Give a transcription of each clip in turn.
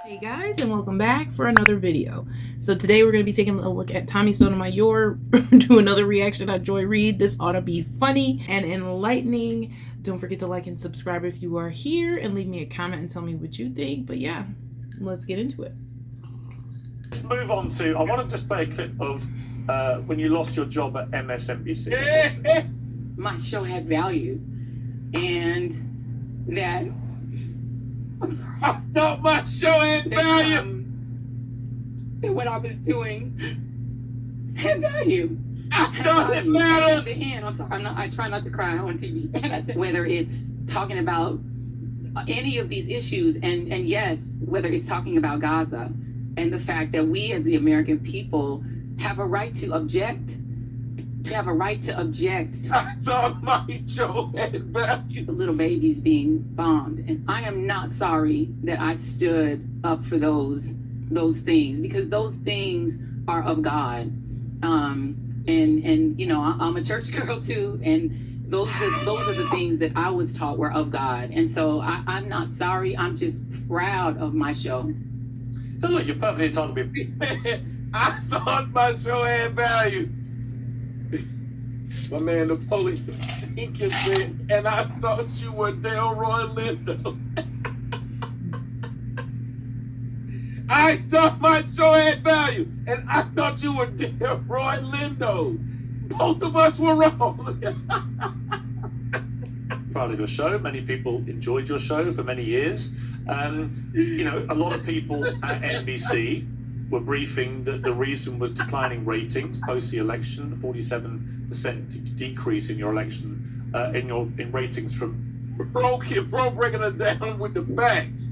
Hey guys, and welcome back for another video. So today we're going to be taking a look at Tommy Sotomayor, do another reaction on Joy Reid. This ought to be funny and enlightening. Don't forget to like and subscribe if you are here, and leave me a comment and tell me what you think. But yeah, let's get into it. Let's move on to, I want to just play a clip of when you lost your job at MSNBC. My show had value, and that I thought my show had value. That what I was doing had value. I thought it mattered. At the end, I'm sorry, I try not to cry on TV. Whether it's talking about any of these issues, and yes, whether it's talking about Gaza and the fact that we as the American people have a right to object. I thought my show had value. The little babies being bombed, and I am not sorry that I stood up for those things, because those things are of God. And you know, I'm a church girl too, and those are the things that I was taught were of God. And so I'm not sorry. I'm just proud of my show. So look, you're perfectly entitled to be. I thought my show had value. My man, the police Jenkins said, and I thought you were Delroy Lindo. I thought my show had value, and I thought you were Delroy Lindo. Both of us were wrong. Proud of your show. Many people enjoyed your show for many years. You know, a lot of people at NBC were briefing that the reason was declining ratings post the election, 47% decrease in your election, in ratings from. Bro breaking it down with the facts.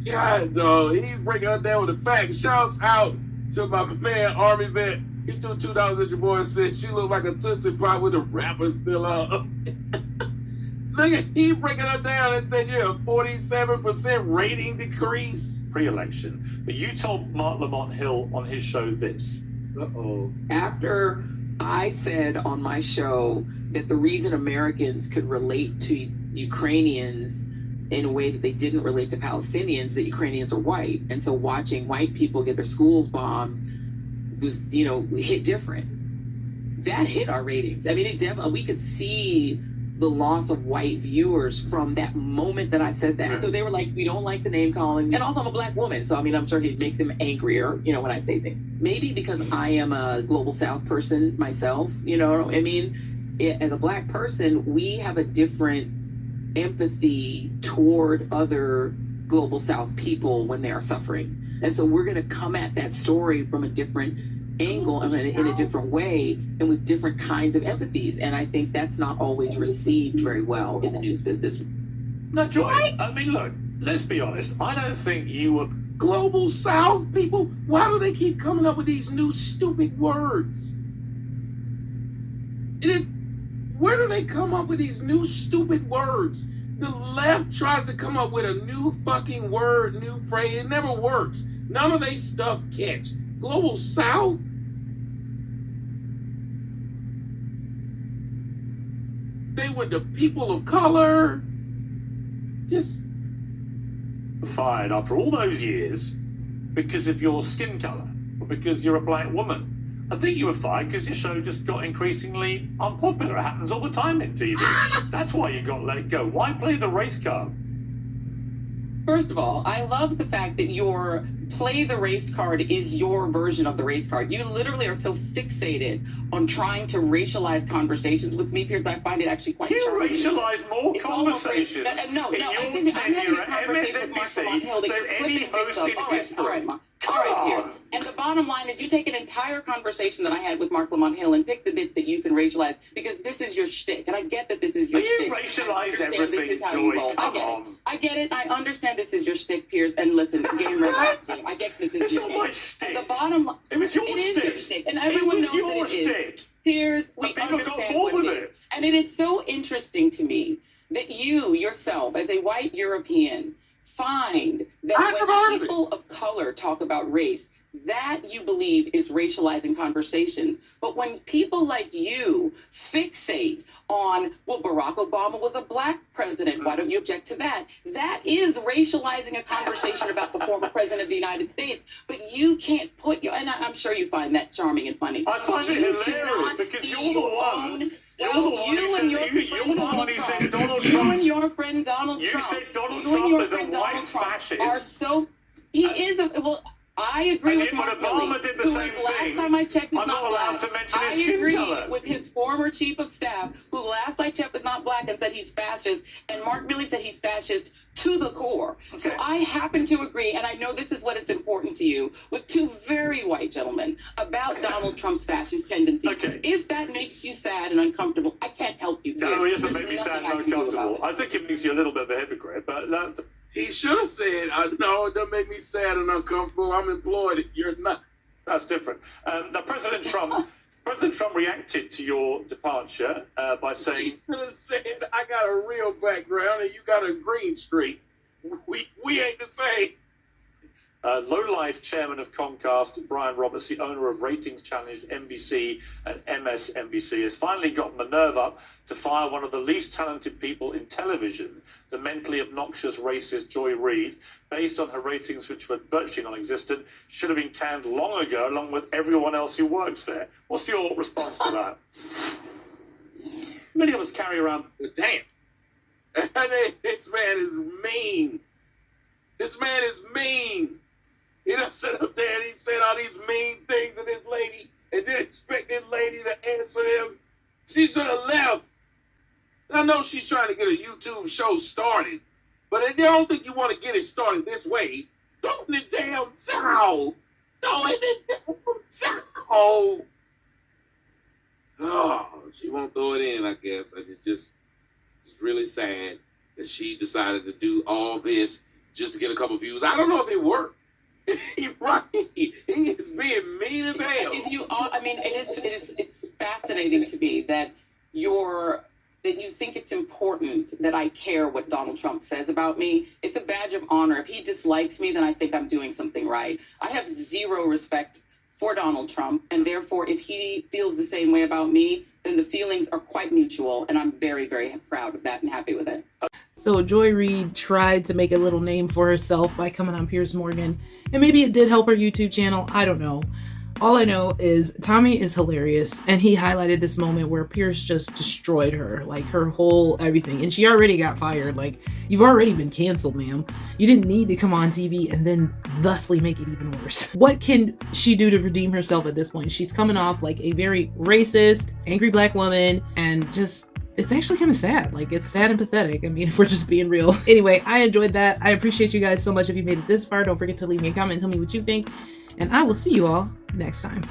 God, dog, he's breaking it down with the facts. Shouts out to my man, Army Vet. He threw $2 at your boy and said she looked like a Tootsie Pop with the wrapper still on. Look at, he breaking it down and said, yeah, a 47% rating decrease. Pre-election, but you told Mark Lamont Hill on his show this. After I said on my show that the reason Americans could relate to Ukrainians in a way that they didn't relate to Palestinians, that Ukrainians are white, and so watching white people get their schools bombed was, you know, hit different. That hit our ratings. I mean, it definitely, we could see the loss of white viewers from that moment that I said that. And so they were like, we don't like the name calling. And also I'm a black woman, so I mean, I'm sure it makes him angrier, you know, when I say things. Maybe because I am a Global South person myself, you know, I mean, as a black person, we have a different empathy toward other Global South people when they are suffering. And so we're gonna come at that story from a different angle and in a different way and with different kinds of empathies, and I think that's not always received very well in the news business. No, Joy, I mean, look, let's be honest. I don't think you were Global South people. Why do they keep coming up with these new stupid words? Where do they come up with these new stupid words? The left tries to come up with a new fucking word, new phrase. It never works. None of they stuff catch. Global South? They were the people of color. Just fired after all those years because of your skin color or because you're a black woman. I think you were fired because your show just got increasingly unpopular. It happens all the time in TV. That's why you got let go. Why play the race card? First of all, I love the fact that your play the race card is your version of the race card. You literally are so fixated on trying to racialize conversations with me, Piers. I find it actually quite charming. You racialize more conversations no, I'm having a conversation with Mark Lamont Hill that you're clipping bits of. All right, Mark. All right, Piers. And the bottom line is you take an entire conversation that I had with Mark Lamont Hill and pick the bits that you can racialize, because this is your shtick. And I get that this is your shtick. You racialize everything, Joy. Come on. I get it. I understand this is your shtick, Piers. And listen, game ready. I get this is your shtick. And the bottom line, it was your shtick. It is your shtick. And everyone knows that it is. Piers, we understand what it is. And it is so interesting to me that you, yourself, as a white European, find that when people of color talk about race, That you believe is racializing conversations. But when people like you fixate on, well, Barack Obama was a black president, why don't you object to that? That is racializing a conversation about the former president of the United States. But you can't put your, and I'm sure you find that charming and funny. I find it hilarious because you're the one. You're the one who said Donald Trump. You and your friend Donald Trump. You said Donald Trump is a white fascist. Are so, he is a, well, I agree with Mark Obama did the same who, last thing, time I checked, is I'm not not allowed black. to mention his I skin agree color. with his former chief of staff, who last I checked was not black and said he's fascist, and Mark Milley said he's fascist to the core. So I happen to agree, and I know this is what is important to you, with two very white gentlemen about Donald Trump's fascist tendencies. Okay. If that makes you sad and uncomfortable, I can't help you. No, it doesn't There's make me sad nothing and I can do uncomfortable. about it. I think it makes you a little bit of a hypocrite, but that's... He should have said, no, it doesn't make me sad and uncomfortable. I'm employed. You're not. That's different. Now, President Trump reacted to your departure by saying, He should have said, I got a real background and you got a green streak. We ain't the same. low-life chairman of Comcast, Brian Roberts, the owner of ratings-challenged NBC and MSNBC, has finally gotten the nerve up to fire one of the least talented people in television, the mentally obnoxious racist Joy Reid, based on her ratings, which were virtually non-existent, should have been canned long ago, along with everyone else who works there. What's your response to that? Many of us carry around... Damn. This man is mean. This man is mean. He done sit up there and he said all these mean things to this lady and didn't expect this lady to answer him. She should have left. I know she's trying to get a YouTube show started, but I don't think you want to get it started this way. Throw in the damn towel. Throw in the damn towel. Oh, she won't throw it in, I guess. It's really sad that she decided to do all this just to get a couple views. I don't know if it worked. Right. He is being mean as hell. If you are, I mean, it's fascinating to me that you think it's important that I care what Donald Trump says about me. It's a badge of honor. If he dislikes me, then I think I'm doing something right. I have zero respect for Donald Trump, and therefore, if he feels the same way about me, then the feelings are quite mutual, and I'm very, very proud of that and happy with it. So Joy Reid tried to make a little name for herself by coming on Piers Morgan, and maybe it did help her YouTube channel. I don't know. All I know is Tommy is hilarious, and he highlighted this moment where Piers just destroyed her, like her whole everything, and she already got fired. Like, you've already been canceled, ma'am. You didn't need to come on TV and then thusly make it even worse. What can she do to redeem herself at this point? She's coming off like a very racist, angry black woman, and just, it's actually kind of sad. Like, it's sad and pathetic. I mean, if we're just being real. Anyway, I enjoyed that. I appreciate you guys so much. If you made it this far, don't forget to leave me a comment and tell me what you think, and I will see you all next time.